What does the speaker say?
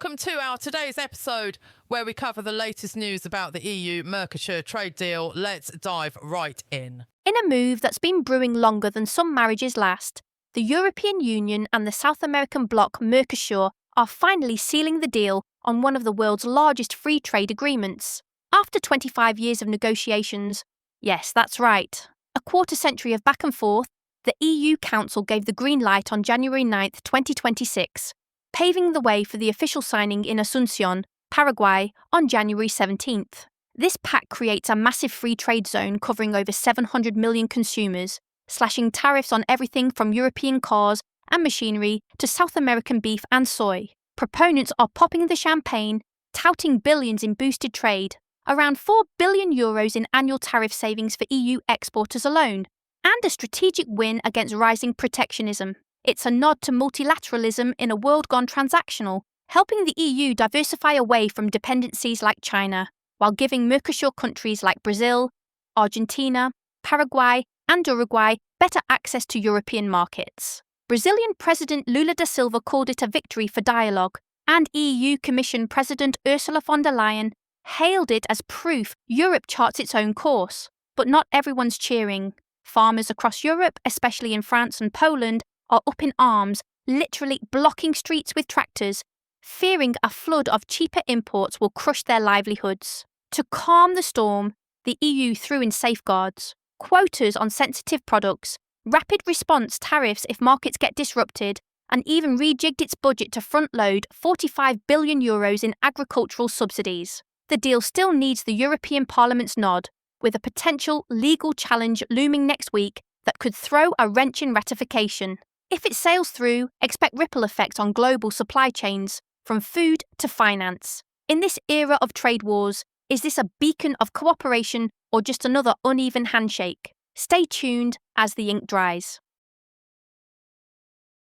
welcome to our today's episode where we cover the latest news about the EU-Mercosur trade deal. Let's dive right in. In a move that's been brewing longer than some marriages last, the European Union and the South American bloc Mercosur are finally sealing the deal on one of the world's largest free trade agreements. After 25 years of negotiations, yes, that's right, a quarter century of back and forth, the EU Council gave the green light on January 9, 2026, paving the way for the official signing in Asunción, Paraguay, on January 17th. This pact creates a massive free trade zone covering over 700 million consumers, slashing tariffs on everything from European cars and machinery to South American beef and soy. Proponents are popping the champagne, touting billions in boosted trade, around €4 billion in annual tariff savings for EU exporters alone, and a strategic win against rising protectionism. It's a nod to multilateralism in a world gone transactional, helping the EU diversify away from dependencies like China, while giving Mercosur countries like Brazil, Argentina, Paraguay, and Uruguay better access to European markets. Brazilian President Lula da Silva called it a victory for dialogue, and EU Commission President Ursula von der Leyen hailed it as proof Europe charts its own course. But not everyone's cheering. Farmers across Europe, especially in France and Poland, are up in arms, literally blocking streets with tractors, fearing a flood of cheaper imports will crush their livelihoods. To calm the storm, the EU threw in safeguards, quotas on sensitive products, rapid response tariffs if markets get disrupted, and even rejigged its budget to front-load €45 billion in agricultural subsidies. The deal still needs the European Parliament's nod, with a potential legal challenge looming next week that could throw a wrench in ratification. If it sails through, expect ripple effects on global supply chains, from food to finance. In this era of trade wars, is this a beacon of cooperation or just another uneven handshake? Stay tuned as the ink dries.